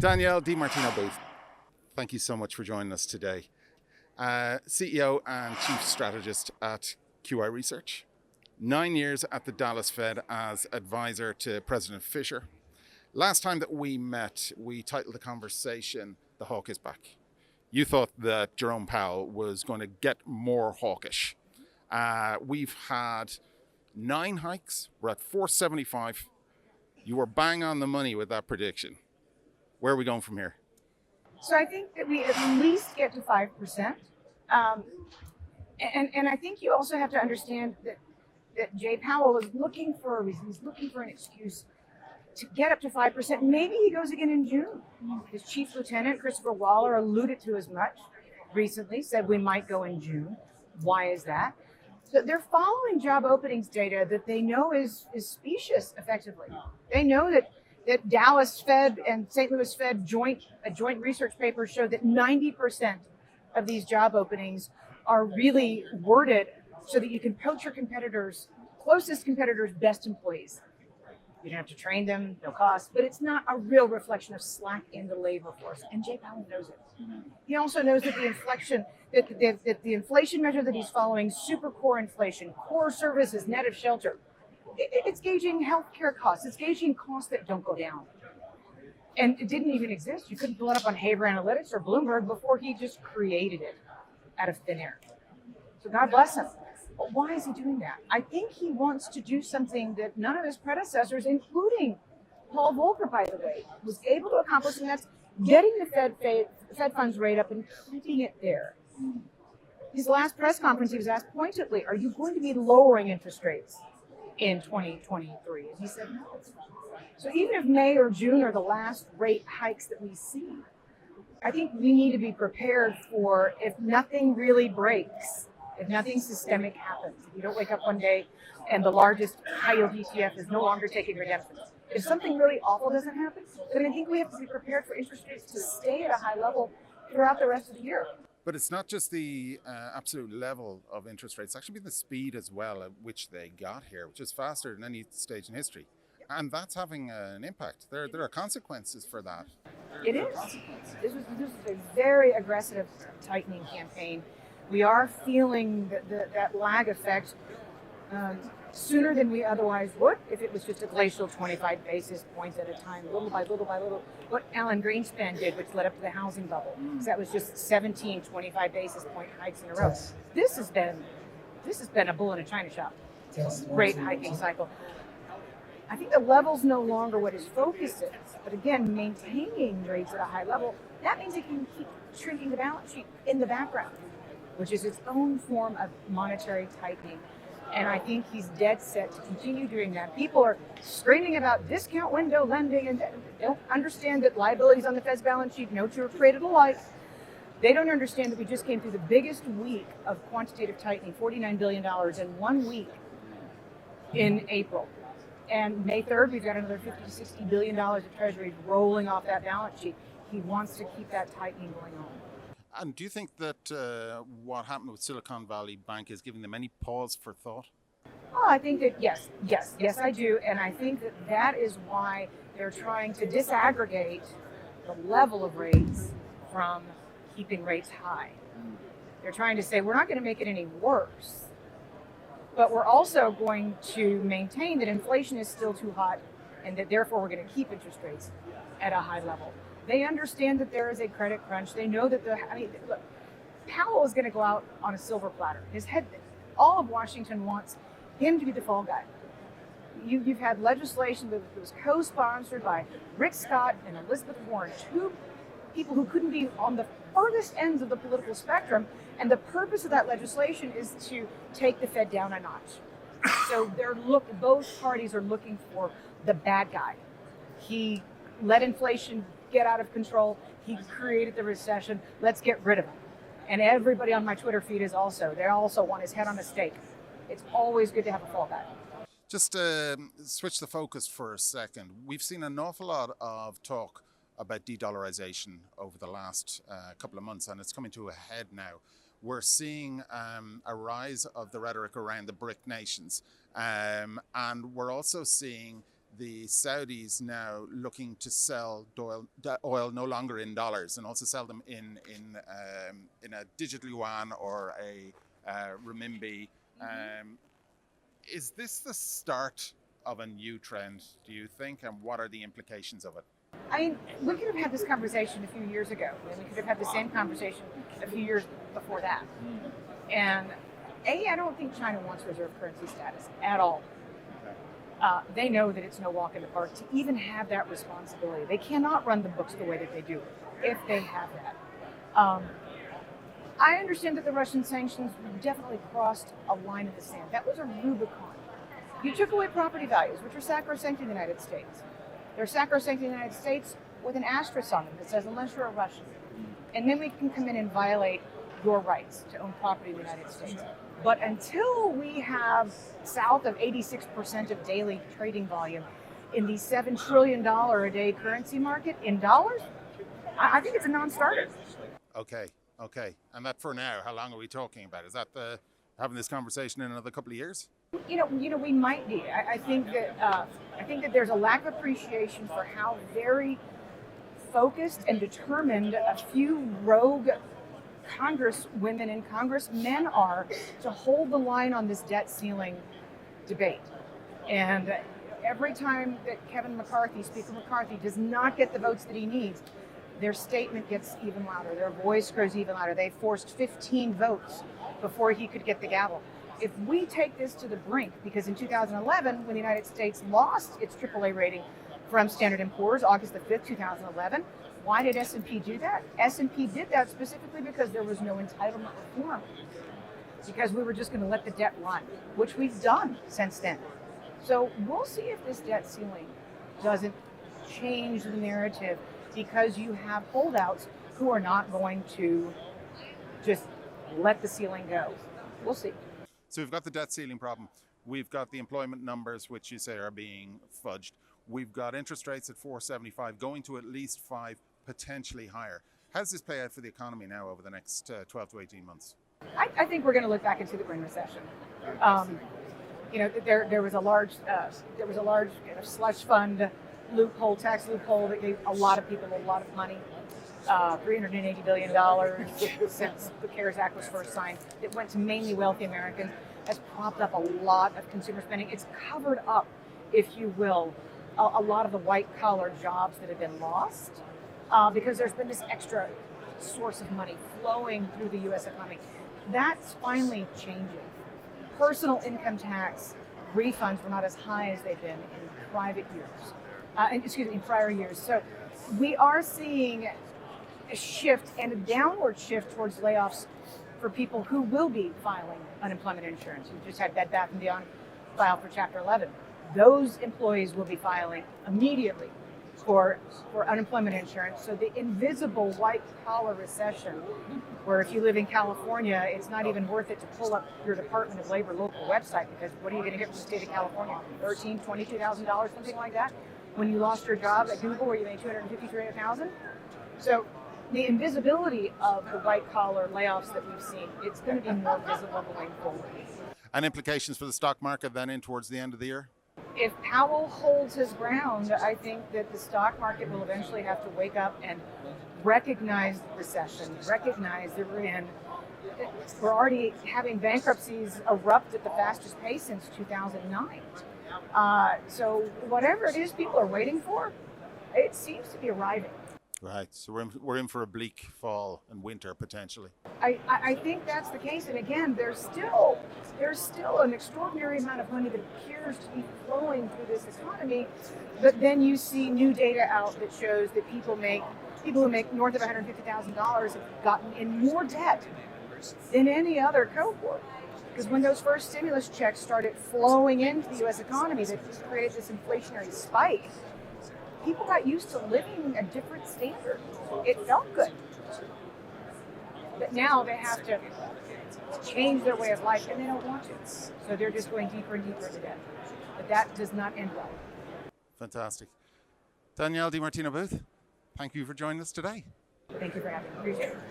Danielle DiMartino Booth, thank you so much for joining us today. CEO and Chief Strategist at QI Research. 9 years at the Dallas Fed as advisor to President Fisher. Last time that we met, we titled the conversation, "The Hawk is Back." You thought that Jerome Powell was going to get more hawkish. We've had 9 hikes. We're at 475. You were bang on the money with that prediction. Where are we going from here? So I think that we at least get to 5%. And I think you also have to understand that Jay Powell is looking for a reason. He's looking for an excuse to get up to 5%. Maybe he goes again in June. His chief lieutenant, Christopher Waller, alluded to as much recently, said we might go in June. Why is that? So they're following job openings data that they know is specious, effectively. They know that Dallas Fed and St. Louis Fed a joint research paper showed that 90% of these job openings are really worded so that you can poach your competitors, closest competitors' best employees. You don't have to train them, no cost, but it's not a real reflection of slack in the labor force. And Jay Powell knows it. He also knows that the inflation measure that he's following, super core inflation, core services, net of shelter, it's gauging healthcare costs. It's gauging costs that don't go down. And it didn't even exist. You couldn't pull it up on Haver Analytics or Bloomberg before he just created it out of thin air. So God bless him. But why is he doing that? I think he wants to do something that none of his predecessors, including Paul Volcker, by the way, was able to accomplish, and that's getting the Fed funds rate up and keeping it there. His last press conference, he was asked pointedly, are you going to be lowering interest rates in 2023? And he said no. So even if May or June are the last rate hikes that we see, I think we need to be prepared for if nothing really breaks, if nothing systemic happens, if you don't wake up one day and the largest high yield ETF is no longer taking redemptions. If something really awful doesn't happen, then I think we have to be prepared for interest rates to stay at a high level throughout the rest of the year. But it's not just the absolute level of interest rates, it's actually the speed as well at which they got here, which is faster than any stage in history. And that's having an impact. There are consequences for that. It is. This is a very aggressive tightening campaign. We are feeling that lag effect sooner than we otherwise would if it was just a glacial 25 basis points at a time, little by little by little. What Alan Greenspan did, which led up to the housing bubble, because that was just 17 25 basis point hikes in a row. This has been a bull in a china shop. Rate hiking cycle. I think the level's no longer what his focus is, but again, maintaining rates at a high level, that means he can keep shrinking the balance sheet in the background, which is its own form of monetary tightening. And I think he's dead set to continue doing that. People are screaming about discount window lending and don't understand that liabilities on the Fed's balance sheet, notes are created alike. They don't understand that we just came through the biggest week of quantitative tightening, $49 billion in 1 week in April. And May 3rd, we've got another $50 to $60 billion of treasuries rolling off that balance sheet. He wants to keep that tightening going on. And do you think that what happened with Silicon Valley Bank is giving them any pause for thought? Oh, I think that yes, I do. And I think that is why they're trying to disaggregate the level of rates from keeping rates high. They're trying to say, we're not going to make it any worse, but we're also going to maintain that inflation is still too hot and that therefore we're going to keep interest rates at a high level. They understand that there is a credit crunch. They know that look, Powell is going to go out on a silver platter. All of Washington wants him to be the fall guy. You've had legislation that was co-sponsored by Rick Scott and Elizabeth Warren, 2 people who couldn't be on the furthest ends of the political spectrum. And the purpose of that legislation is to take the Fed down a notch. So both parties are looking for the bad guy. He let inflation get out of control. He created the recession. Let's get rid of him. And everybody on my Twitter feed they also want his head on a stake. It's always good to have a fall guy. Just switch the focus for a second. We've seen an awful lot of talk about de-dollarization over the last couple of months, and it's coming to a head now. We're seeing a rise of the rhetoric around the BRIC nations, and we're also seeing the Saudis now looking to sell oil no longer in dollars and also sell them in a digital yuan or a renminbi. Is this the start of a new trend, do you think, and what are the implications of it? I mean, we could have had this conversation a few years ago, and we could have had the same conversation a few years before that. And I don't think China wants reserve currency status at all. They know that it's no walk in the park to even have that responsibility. They cannot run the books the way that they do if they have that. I understand that the Russian sanctions definitely crossed a line in the sand. That was a Rubicon. You took away property values, which are sacrosanct in the United States. They're sacrosanct in the United States with an asterisk on them that says, unless you're a Russian. And then we can come in and violate your rights to own property in the United States. But until we have south of 86% of daily trading volume in the $7 trillion a day currency market in dollars, I think it's a non-starter. Okay. And that for now, how long are we talking about? Is that having this conversation in another couple of years? You know, we might be. I think that there's a lack of appreciation for how very focused and determined a few rogue congresswomen and congressmen are to hold the line on this debt ceiling debate. And every time that Speaker McCarthy, does not get the votes that he needs, their statement gets even louder. Their voice grows even louder. They forced 15 votes before he could get the gavel. If we take this to the brink, because in 2011, when the United States lost its AAA rating from Standard & Poor's, August the 5th, 2011, why did S&P do that? S&P did that specifically because there was no entitlement reform. Because we were just going to let the debt run, which we've done since then. So we'll see if this debt ceiling doesn't change the narrative, because you have holdouts who are not going to just let the ceiling go. We'll see. So we've got the debt ceiling problem. We've got the employment numbers, which you say are being fudged. We've got interest rates at 4.75, going to at least 5, potentially higher. How does this play out for the economy now over the next 12 to 18 months? I think we're going to look back into the Great Recession. There was a large slush fund tax loophole that gave a lot of people a lot of money. $380 billion since the CARES Act was first signed. It went to mainly wealthy Americans. Has propped up a lot of consumer spending. It's covered up, if you will, a lot of the white-collar jobs that have been lost because there's been this extra source of money flowing through the U.S. economy. That's finally changing. Personal income tax refunds were not as high as they've been in prior years. So we are seeing a shift and a downward shift towards layoffs for people who will be filing unemployment insurance. We just had Bed Bath & Beyond file for Chapter 11. Those employees will be filing immediately for unemployment insurance. So the invisible white-collar recession, where if you live in California, it's not even worth it to pull up your Department of Labor local website, because what are you going to get from the state of California? $13,000, $22,000, something like that? When you lost your job at Google, where you made $250,000, $300,000? So the invisibility of the white-collar layoffs that we've seen, it's going to be more visible going forward. And implications for the stock market then in towards the end of the year? If Powell holds his ground, I think that the stock market will eventually have to wake up and recognize the recession, recognize that we're already having bankruptcies erupt at the fastest pace since 2009. So whatever it is people are waiting for, it seems to be arriving. Right, so we're in for a bleak fall and winter potentially. I think that's the case, and again, there's still an extraordinary amount of money that appears to be flowing through this economy, but then you see new data out that shows that people who make north of $150,000 have gotten in more debt than any other cohort. Because when those first stimulus checks started flowing into the U.S. economy, that created this inflationary spike, people got used to living a different standard. It felt good. But now they have to change their way of life, and they don't want to. So they're just going deeper and deeper into debt. But that does not end well. Fantastic. Danielle DiMartino Booth, thank you for joining us today. Thank you for having me. Appreciate it.